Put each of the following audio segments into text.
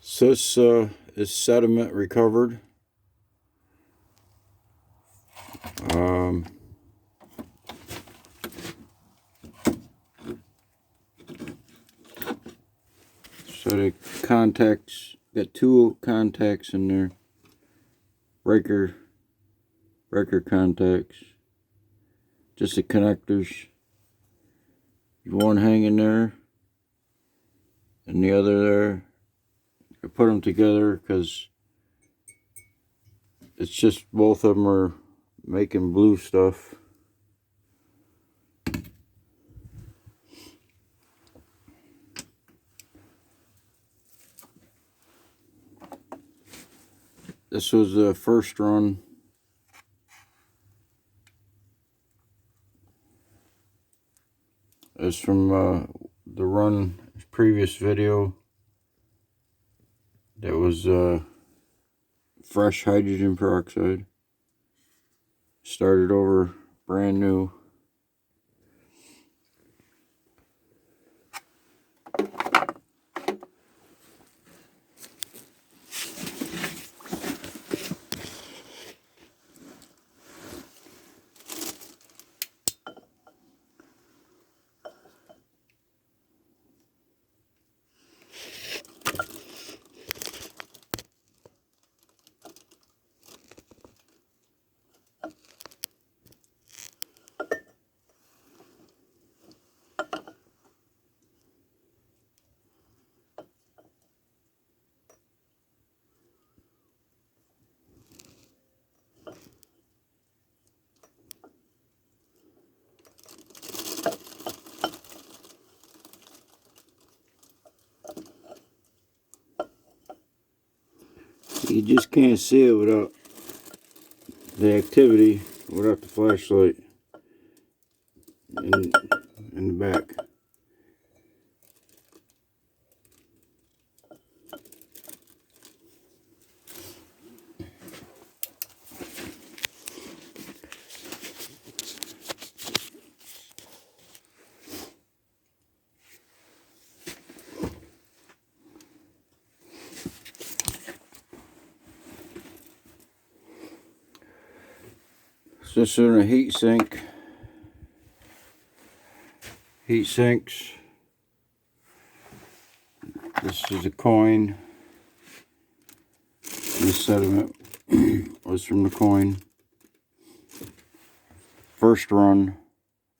So this is sediment recovered. So the contacts, got two contacts in there, breaker contacts, just the connectors. One hanging there and the other there. I put them together because it's just both of them are making blue stuff. This was the first run. It's from the run previous video. That was fresh hydrogen peroxide. Started over brand new. You just can't see it without the activity, without the flashlight in the back. So this is in a heat sink. Heat sinks. This is a coin. This sediment was from the coin. First run,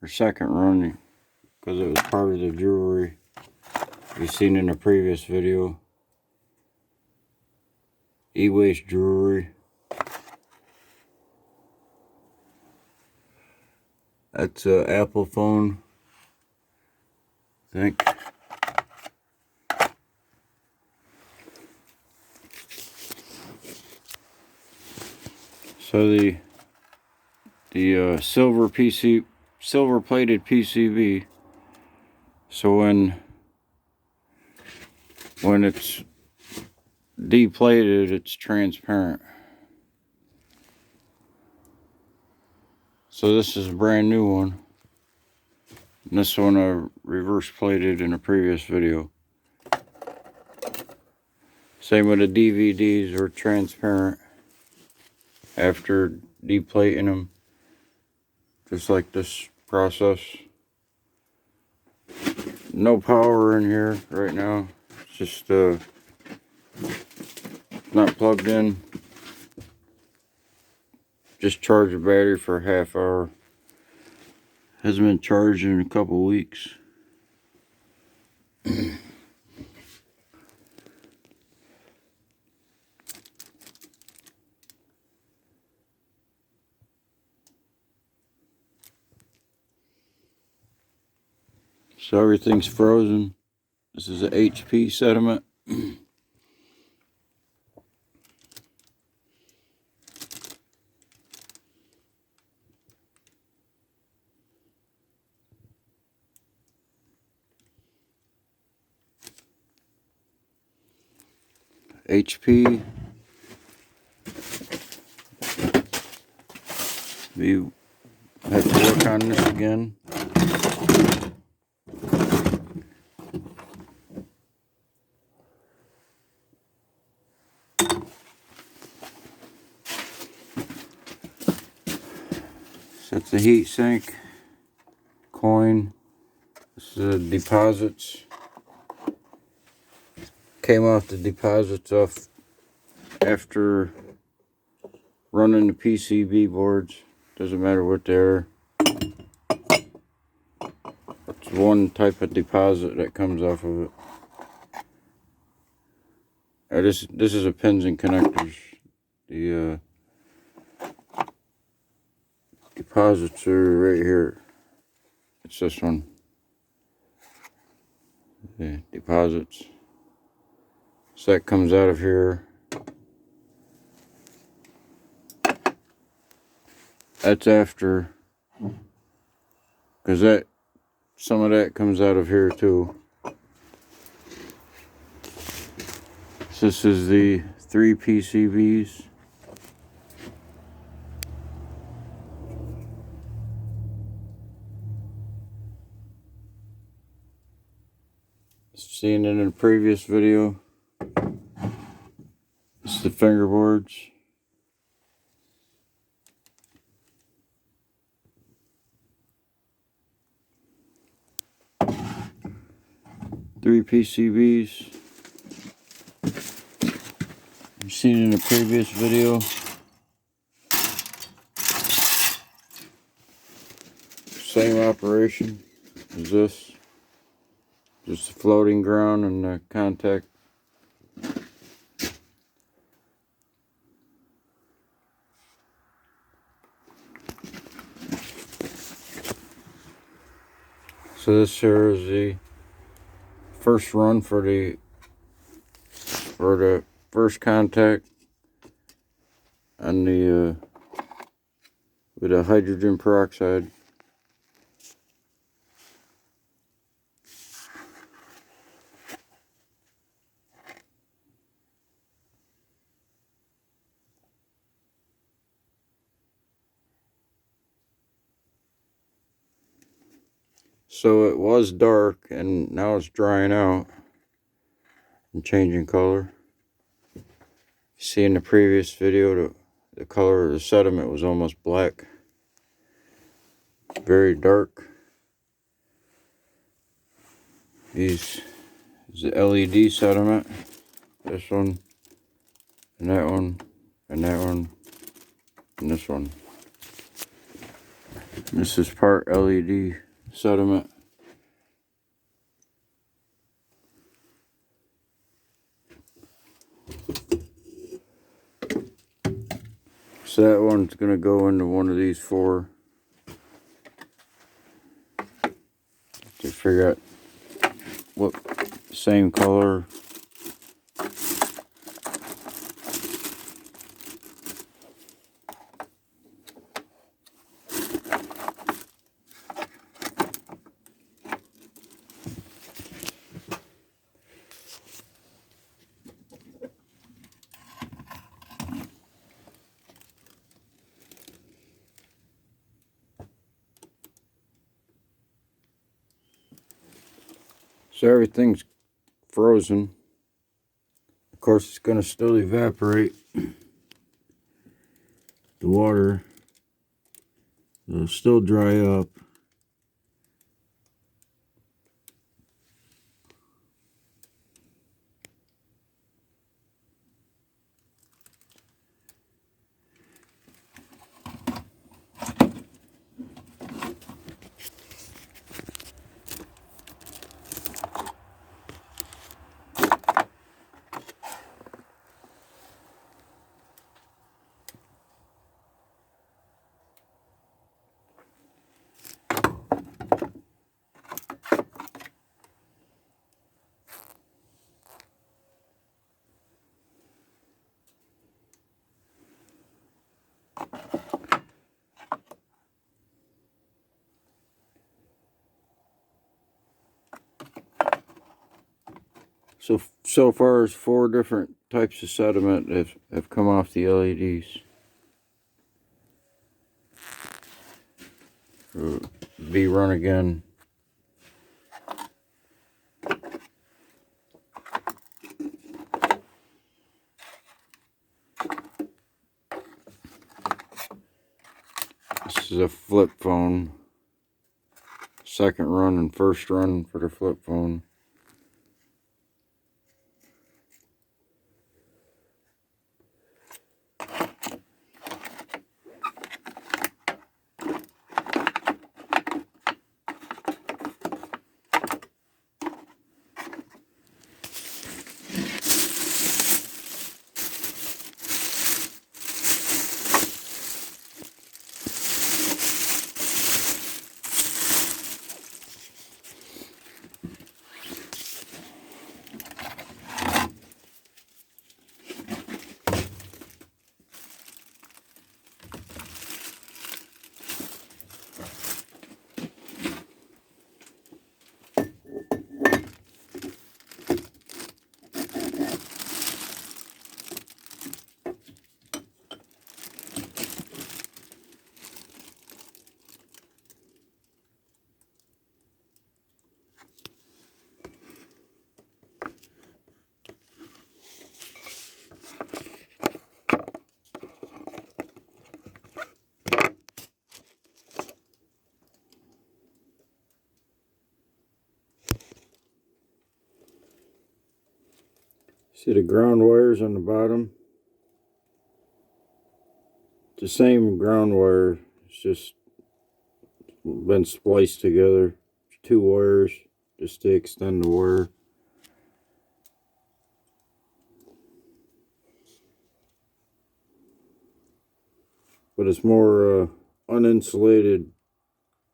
or second run, because it was part of the jewelry you've seen in a previous video. E-waste jewelry. That's an Apple phone, I think. So the silver plated PCB. So when it's deplated, it's transparent. So this is a brand new one. And this one I reverse plated in a previous video. Same with the DVDs, are transparent after deplating them. Just like this process. No power in here right now. It's just not plugged in. Just charged the battery for a half hour. Hasn't been charged in a couple weeks. So everything's frozen. This is a HP sediment. HP. We have to work on this again. That's the heat sink coin. This is the deposits. Came off the deposits off after running the PCB boards. Doesn't matter what they're. It's one type of deposit that comes off of it. This is a pins and connectors. The deposits are right here. It's this one. The deposits. So that comes out of here. That's after, because some of that comes out of here too. So this is the 3 PCBs. Seen it in a previous video. This is the fingerboards. Three PCBs. You've seen it in a previous video. Same operation as this. Just the floating ground and the contact. So this here is the first run for the first contact on the with the hydrogen peroxide. So it was dark and now it's drying out and changing color. You see in the previous video the color of the sediment was almost black. Very dark. These is the LED sediment. This one and that one and that one and this one. This is part LED sediment. So that one's going to go into one of these 4 to figure out what same color. So everything's frozen. Of course, it's going to still evaporate. The water will still dry up. So far as 4 different types of sediment have come off the LEDs. Be run again. This This is a flip phone. Second run and first run for the flip phone. See the ground wires on the bottom? It's the same ground wire, it's just been spliced together. Two wires just to extend the wire. But it's more uninsulated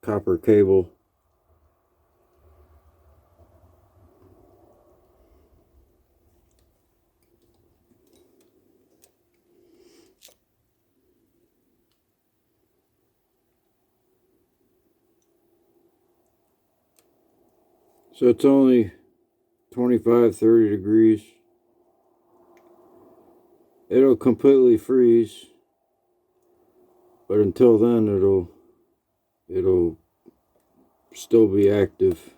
copper cable. So it's only 25-30 degrees. It'll completely freeze, but until then it'll still be active.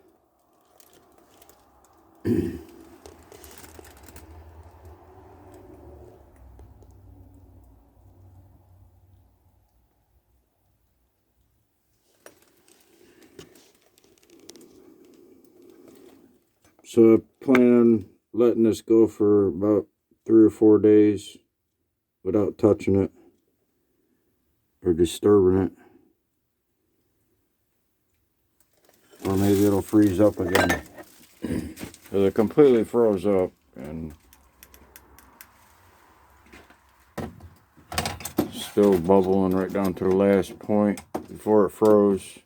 So I plan on letting this go for about 3 or 4 days without touching it or disturbing it. Or maybe it'll freeze up again. Because it completely froze up and still bubbling right down to the last point before it froze.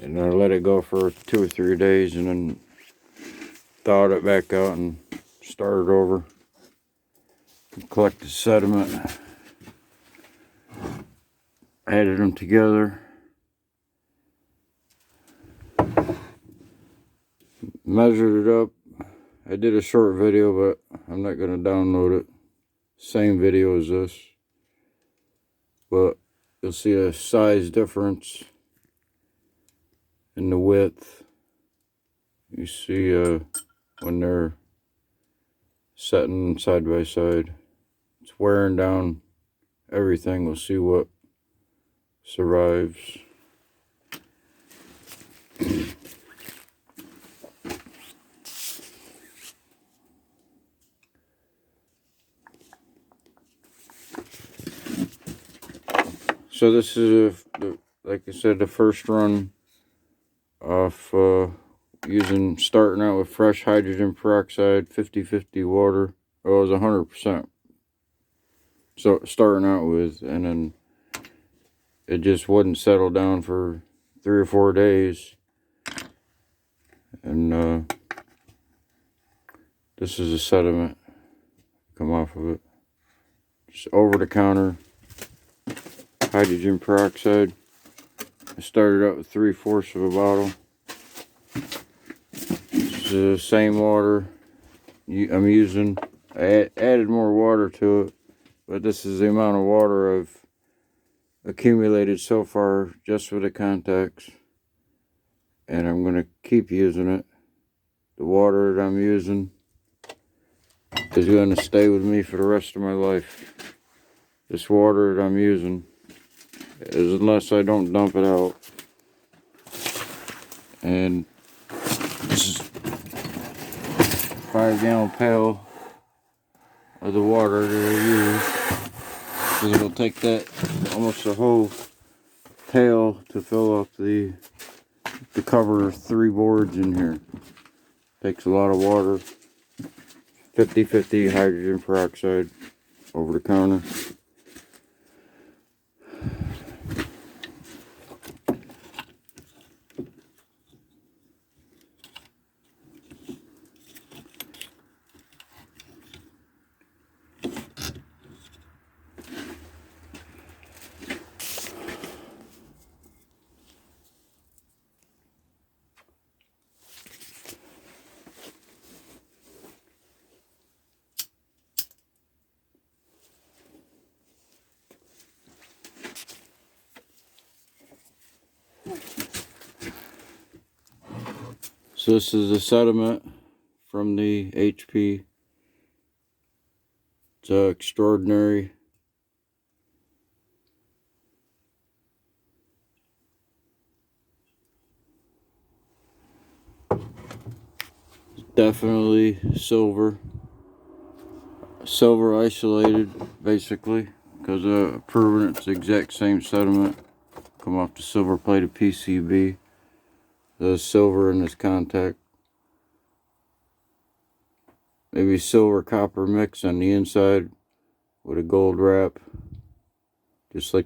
And I let it go for 2 or 3 days and then thawed it back out and started over. Collected sediment. Added them together. Measured it up. I did a short video, but I'm not going to download it. Same video as this. But you'll see a size difference in the width. You see when they're setting side by side. It's wearing down everything. We'll see what survives. So this is, like I said, the first run of starting out with fresh hydrogen peroxide, 50-50 water. Oh, it was 100%. So starting out with, and then it just wouldn't settle down for 3 or 4 days. And this is the sediment come off of it. Just over the counter hydrogen peroxide. I started out with 3/4 of a bottle. It's the same water I'm using. I added more water to it, but this is the amount of water I've accumulated so far just for the contacts. And I'm going to keep using it. The water that I'm using is going to stay with me for the rest of my life. this water that I'm using, unless I don't dump it out. And this is 5-gallon pail of the water that I use. So it'll take that almost a whole pail to fill up to cover 3 boards in here. Takes a lot of water. 50/50 hydrogen peroxide over the counter. So this is the sediment from the HP. It's extraordinary. Definitely silver isolated, basically, because proven it's the exact same sediment come off the silver plated PCB. There's silver in this contact, maybe silver copper mix on the inside with a gold wrap, just like